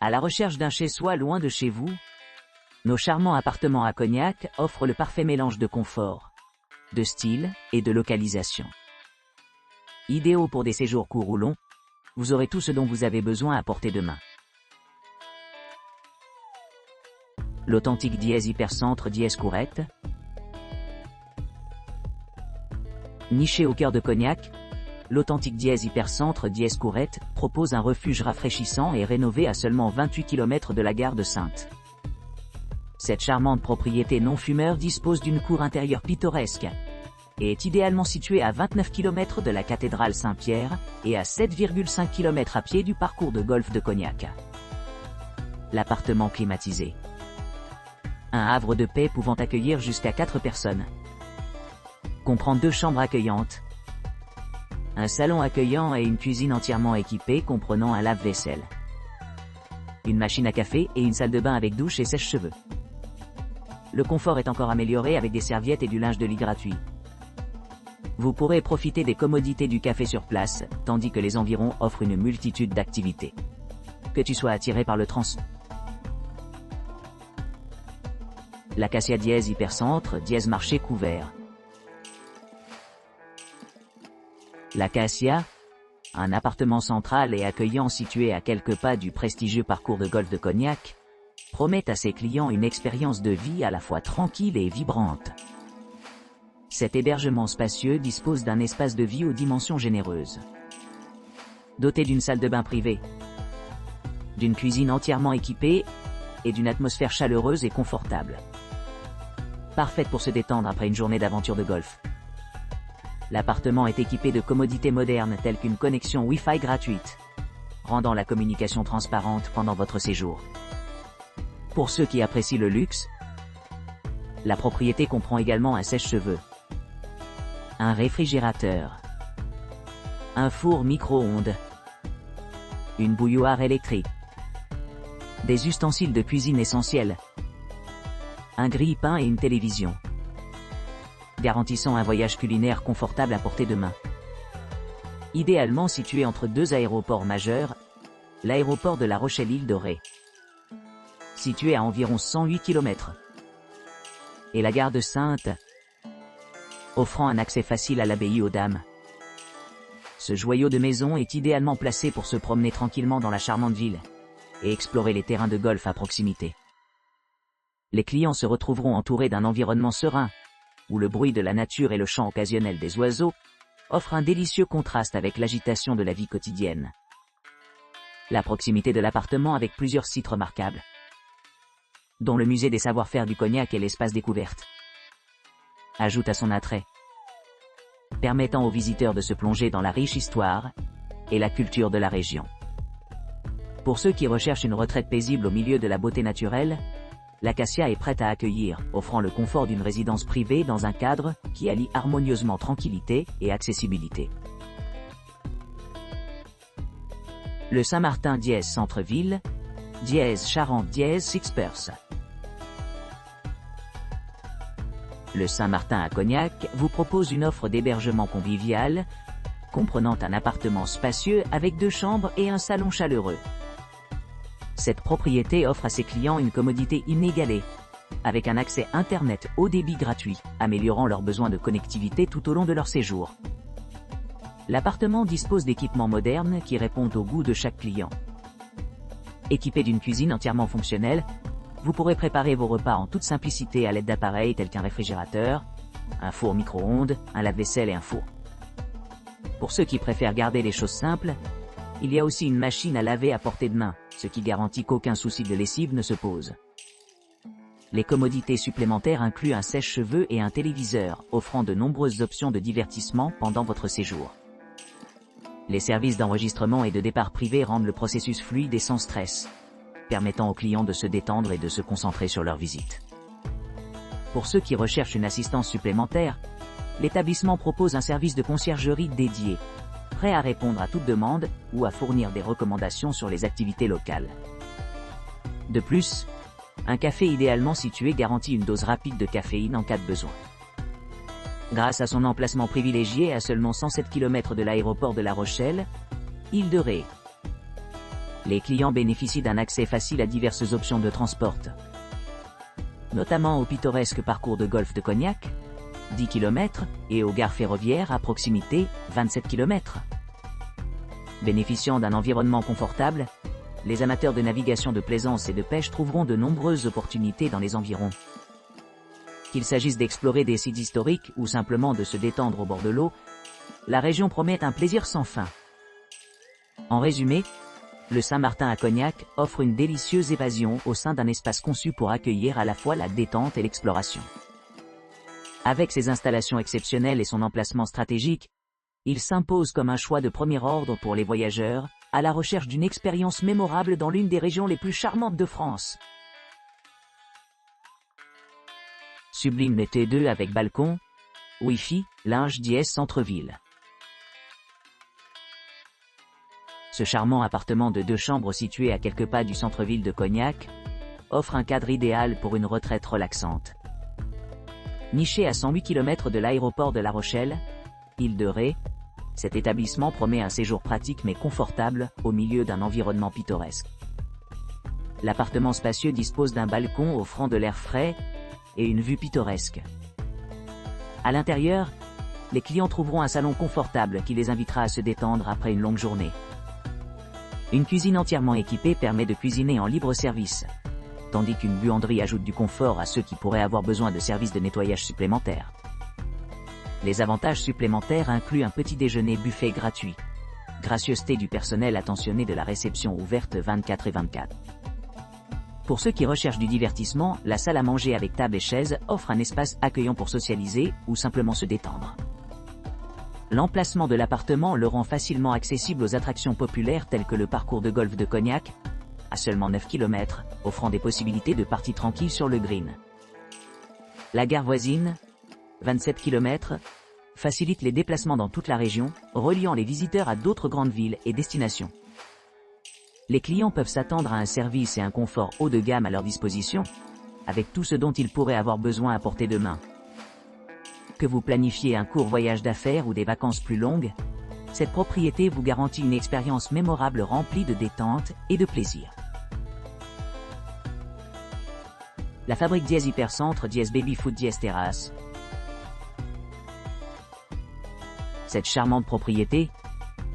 À la recherche d'un chez-soi loin de chez vous, nos charmants appartements à Cognac offrent le parfait mélange de confort, de style et de localisation. Idéaux pour des séjours courts ou longs, vous aurez tout ce dont vous avez besoin à portée de main. L'authentique Diez Hypercentre Diez Courette. Niché au cœur de Cognac, l'authentique Diez Hypercentre Diez Courette propose un refuge rafraîchissant et rénové à seulement 28 km de la gare de Saintes. Cette charmante propriété non-fumeur dispose d'une cour intérieure pittoresque et est idéalement située à 29 km de la cathédrale Saint-Pierre et à 7,5 km à pied du parcours de golf de Cognac. L'appartement climatisé. Un havre de paix pouvant accueillir jusqu'à 4 personnes. Comprend 2 chambres accueillantes, un salon accueillant et une cuisine entièrement équipée comprenant un lave-vaisselle, une machine à café et une salle de bain avec douche et sèche-cheveux. Le confort est encore amélioré avec des serviettes et du linge de lit gratuit. Vous pourrez profiter des commodités du café sur place, tandis que les environs offrent une multitude d'activités. Que tu sois attiré par le l'Acacia Diez Hypercentre Diez Marché couvert. L'Acacia, un appartement central et accueillant situé à quelques pas du prestigieux parcours de golf de Cognac, promet à ses clients une expérience de vie à la fois tranquille et vibrante. Cet hébergement spacieux dispose d'un espace de vie aux dimensions généreuses. Doté d'une salle de bain privée, d'une cuisine entièrement équipée et d'une atmosphère chaleureuse et confortable. Parfaite pour se détendre après une journée d'aventure de golf. L'appartement est équipé de commodités modernes telles qu'une connexion Wi-Fi gratuite, rendant la communication transparente pendant votre séjour. Pour ceux qui apprécient le luxe, la propriété comprend également un sèche-cheveux, un réfrigérateur, un four micro-ondes, une bouilloire électrique, des ustensiles de cuisine essentiels, un grille-pain et une télévision, garantissant un voyage culinaire confortable à portée de main. Idéalement situé entre 2 aéroports majeurs, l'aéroport de La Rochelle-Île de Ré, situé à environ 108 km, et la gare de Saintes, offrant un accès facile à l'abbaye aux Dames. Ce joyau de maison est idéalement placé pour se promener tranquillement dans la charmante ville et explorer les terrains de golf à proximité. Les clients se retrouveront entourés d'un environnement serein, où le bruit de la nature et le chant occasionnel des oiseaux offrent un délicieux contraste avec l'agitation de la vie quotidienne. La proximité de l'appartement avec plusieurs sites remarquables, dont le musée des savoir-faire du Cognac et l'espace découverte, ajoute à son attrait, permettant aux visiteurs de se plonger dans la riche histoire et la culture de la région. Pour ceux qui recherchent une retraite paisible au milieu de la beauté naturelle, l'Acacia est prête à accueillir, offrant le confort d'une résidence privée dans un cadre qui allie harmonieusement tranquillité et accessibilité. Le Saint-Martin Diez Centre-Ville, Diez Charente Diez Sixpers. Le Saint-Martin à Cognac vous propose une offre d'hébergement convivial, comprenant un appartement spacieux avec 2 chambres et un salon chaleureux. Cette propriété offre à ses clients une commodité inégalée, avec un accès Internet haut débit gratuit, améliorant leurs besoins de connectivité tout au long de leur séjour. L'appartement dispose d'équipements modernes qui répondent au goût de chaque client. Équipé d'une cuisine entièrement fonctionnelle, vous pourrez préparer vos repas en toute simplicité à l'aide d'appareils tels qu'un réfrigérateur, un four micro-ondes, un lave-vaisselle et un four. Pour ceux qui préfèrent garder les choses simples, il y a aussi une machine à laver à portée de main, ce qui garantit qu'aucun souci de lessive ne se pose. Les commodités supplémentaires incluent un sèche-cheveux et un téléviseur, offrant de nombreuses options de divertissement pendant votre séjour. Les services d'enregistrement et de départ privé rendent le processus fluide et sans stress, permettant aux clients de se détendre et de se concentrer sur leur visite. Pour ceux qui recherchent une assistance supplémentaire, l'établissement propose un service de conciergerie dédié, prêt à répondre à toute demande ou à fournir des recommandations sur les activités locales. De plus, un café idéalement situé garantit une dose rapide de caféine en cas de besoin. Grâce à son emplacement privilégié à seulement 107 km de l'aéroport de La Rochelle, Île de Ré, Les clients bénéficient d'un accès facile à diverses options de transport, notamment au pittoresque parcours de golf de Cognac, 10 km, et aux gares ferroviaires à proximité, 27 km. Bénéficiant d'un environnement confortable, les amateurs de navigation de plaisance et de pêche trouveront de nombreuses opportunités dans les environs. Qu'il s'agisse d'explorer des sites historiques ou simplement de se détendre au bord de l'eau, la région promet un plaisir sans fin. En résumé, le Saint-Martin à Cognac offre une délicieuse évasion au sein d'un espace conçu pour accueillir à la fois la détente et l'exploration. Avec ses installations exceptionnelles et son emplacement stratégique, il s'impose comme un choix de premier ordre pour les voyageurs, à la recherche d'une expérience mémorable dans l'une des régions les plus charmantes de France. Sublime T2 avec balcon, Wi-Fi, linge dièse centre-ville. Ce charmant appartement de 2 chambres situé à quelques pas du centre-ville de Cognac offre un cadre idéal pour une retraite relaxante. Niché à 108 km de l'aéroport de La Rochelle, île de Ré, cet établissement promet un séjour pratique mais confortable au milieu d'un environnement pittoresque. L'appartement spacieux dispose d'un balcon offrant de l'air frais et une vue pittoresque. À l'intérieur, les clients trouveront un salon confortable qui les invitera à se détendre après une longue journée. Une cuisine entièrement équipée permet de cuisiner en libre service, tandis qu'une buanderie ajoute du confort à ceux qui pourraient avoir besoin de services de nettoyage supplémentaires. Les avantages supplémentaires incluent un petit déjeuner buffet gratuit, gracieuseté du personnel attentionné de la réception ouverte 24/24. Pour ceux qui recherchent du divertissement, la salle à manger avec table et chaises offre un espace accueillant pour socialiser ou simplement se détendre. L'emplacement de l'appartement le rend facilement accessible aux attractions populaires telles que le parcours de golf de Cognac, à seulement 9 km, offrant des possibilités de parties tranquilles sur le green. La gare voisine, 27 km, facilite les déplacements dans toute la région, reliant les visiteurs à d'autres grandes villes et destinations. Les clients peuvent s'attendre à un service et un confort haut de gamme à leur disposition, avec tout ce dont ils pourraient avoir besoin à portée de main. Que vous planifiez un court voyage d'affaires ou des vacances plus longues, cette propriété vous garantit une expérience mémorable remplie de détente et de plaisir. La Fabrique dièse Hypercentre dièse Baby-Foot dièse Terrasse. Cette charmante propriété,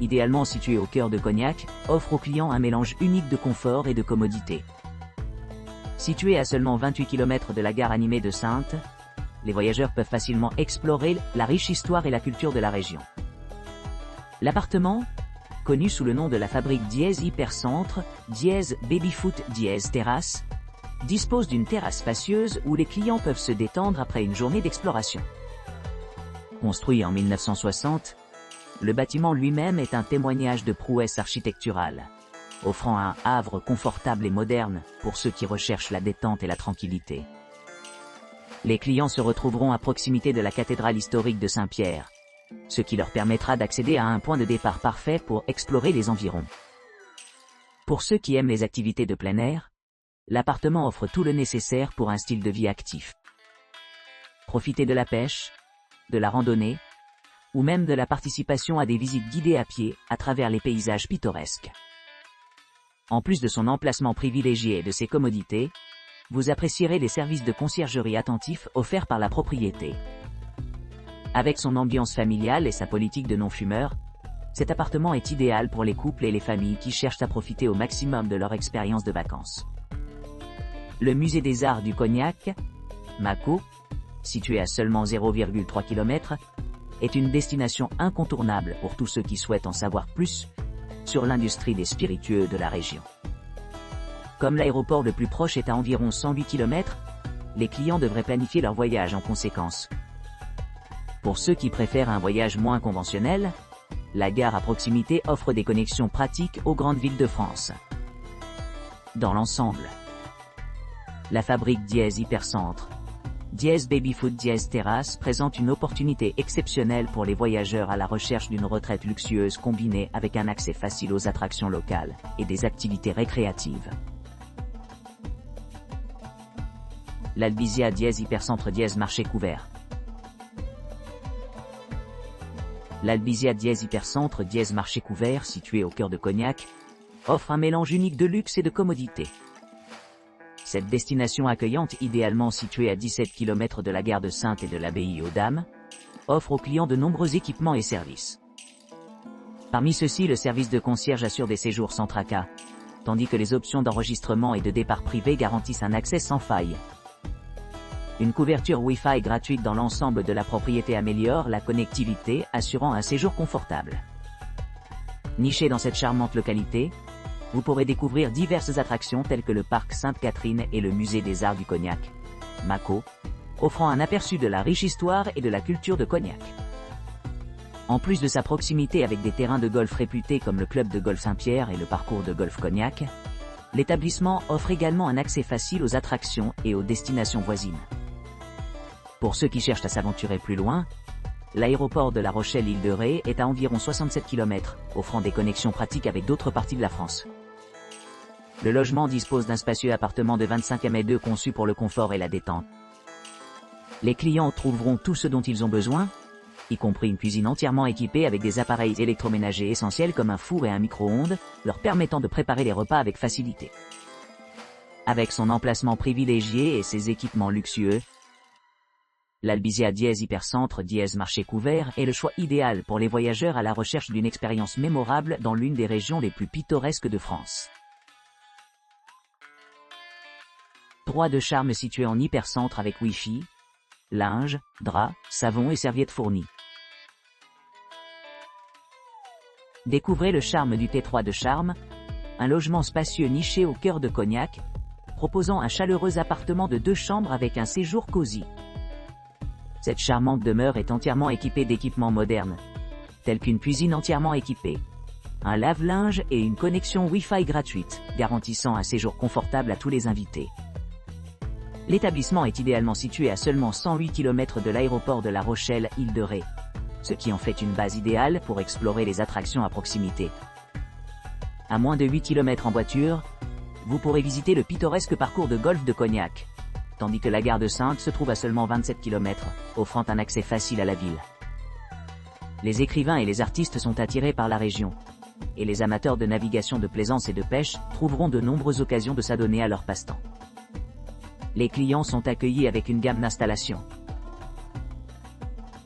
idéalement située au cœur de Cognac, offre aux clients un mélange unique de confort et de commodité. Située à seulement 28 km de la gare animée de Saintes, les voyageurs peuvent facilement explorer la riche histoire et la culture de la région. L'appartement, connu sous le nom de la Fabrique dièse Hypercentre dièse Baby-Foot dièse Terrasse, dispose d'une terrasse spacieuse où les clients peuvent se détendre après une journée d'exploration. Construit en 1960, le bâtiment lui-même est un témoignage de prouesse architecturale, offrant un havre confortable et moderne pour ceux qui recherchent la détente et la tranquillité. Les clients se retrouveront à proximité de la cathédrale historique de Saint-Pierre, ce qui leur permettra d'accéder à un point de départ parfait pour explorer les environs. Pour ceux qui aiment les activités de plein air, l'appartement offre tout le nécessaire pour un style de vie actif. Profitez de la pêche, de la randonnée, ou même de la participation à des visites guidées à pied à travers les paysages pittoresques. En plus de son emplacement privilégié et de ses commodités, vous apprécierez les services de conciergerie attentifs offerts par la propriété. Avec son ambiance familiale et sa politique de non-fumeur, cet appartement est idéal pour les couples et les familles qui cherchent à profiter au maximum de leur expérience de vacances. Le musée des Arts du Cognac, MACO, situé à seulement 0,3 km, est une destination incontournable pour tous ceux qui souhaitent en savoir plus sur l'industrie des spiritueux de la région. Comme l'aéroport le plus proche est à environ 108 km, les clients devraient planifier leur voyage en conséquence. Pour ceux qui préfèrent un voyage moins conventionnel, la gare à proximité offre des connexions pratiques aux grandes villes de France. Dans l'ensemble, la Fabrique dièse Hypercentre dièse Baby-Foot dièse Terrasse présente une opportunité exceptionnelle pour les voyageurs à la recherche d'une retraite luxueuse combinée avec un accès facile aux attractions locales et des activités récréatives. L'Albizia dièse Hypercentre dièse Marché couvert. L'Albizia dièse Hypercentre dièse Marché couvert, situé au cœur de Cognac, offre un mélange unique de luxe et de commodité. Cette destination accueillante, idéalement située à 17 km de la gare de Saintes et de l'abbaye aux Dames, offre aux clients de nombreux équipements et services. Parmi ceux-ci, le service de concierge assure des séjours sans tracas, tandis que les options d'enregistrement et de départ privé garantissent un accès sans faille. Une couverture Wi-Fi gratuite dans l'ensemble de la propriété améliore la connectivité, assurant un séjour confortable. Niché dans cette charmante localité, vous pourrez découvrir diverses attractions telles que le parc Sainte-Catherine et le musée des arts du Cognac, Mâcon, offrant un aperçu de la riche histoire et de la culture de Cognac. En plus de sa proximité avec des terrains de golf réputés comme le club de golf Saint-Pierre et le parcours de golf Cognac, l'établissement offre également un accès facile aux attractions et aux destinations voisines. Pour ceux qui cherchent à s'aventurer plus loin, l'aéroport de La Rochelle-Île-de-Ré est à environ 67 km, offrant des connexions pratiques avec d'autres parties de la France. Le logement dispose d'un spacieux appartement de 25 m² conçu pour le confort et la détente. Les clients trouveront tout ce dont ils ont besoin, y compris une cuisine entièrement équipée avec des appareils électroménagers essentiels comme un four et un micro-ondes, leur permettant de préparer les repas avec facilité. Avec son emplacement privilégié et ses équipements luxueux, l'Albizia Hypercentre marché couvert est le choix idéal pour les voyageurs à la recherche d'une expérience mémorable dans l'une des régions les plus pittoresques de France. 3 de charme situé en hypercentre avec Wi-Fi, linge, draps, savon et serviettes fournies. Découvrez le charme du T3 de Charme, un logement spacieux niché au cœur de Cognac, proposant un chaleureux appartement de 2 chambres avec un séjour cosy. Cette charmante demeure est entièrement équipée d'équipements modernes, tels qu'une cuisine entièrement équipée, un lave-linge et une connexion Wi-Fi gratuite, garantissant un séjour confortable à tous les invités. L'établissement est idéalement situé à seulement 108 km de l'aéroport de La Rochelle-Île-de-Ré, ce qui en fait une base idéale pour explorer les attractions à proximité. À moins de 8 km en voiture, vous pourrez visiter le pittoresque parcours de golf de Cognac, tandis que la gare de Saintes se trouve à seulement 27 km, offrant un accès facile à la ville. Les écrivains et les artistes sont attirés par la région, et les amateurs de navigation de plaisance et de pêche trouveront de nombreuses occasions de s'adonner à leur passe-temps. Les clients sont accueillis avec une gamme d'installations,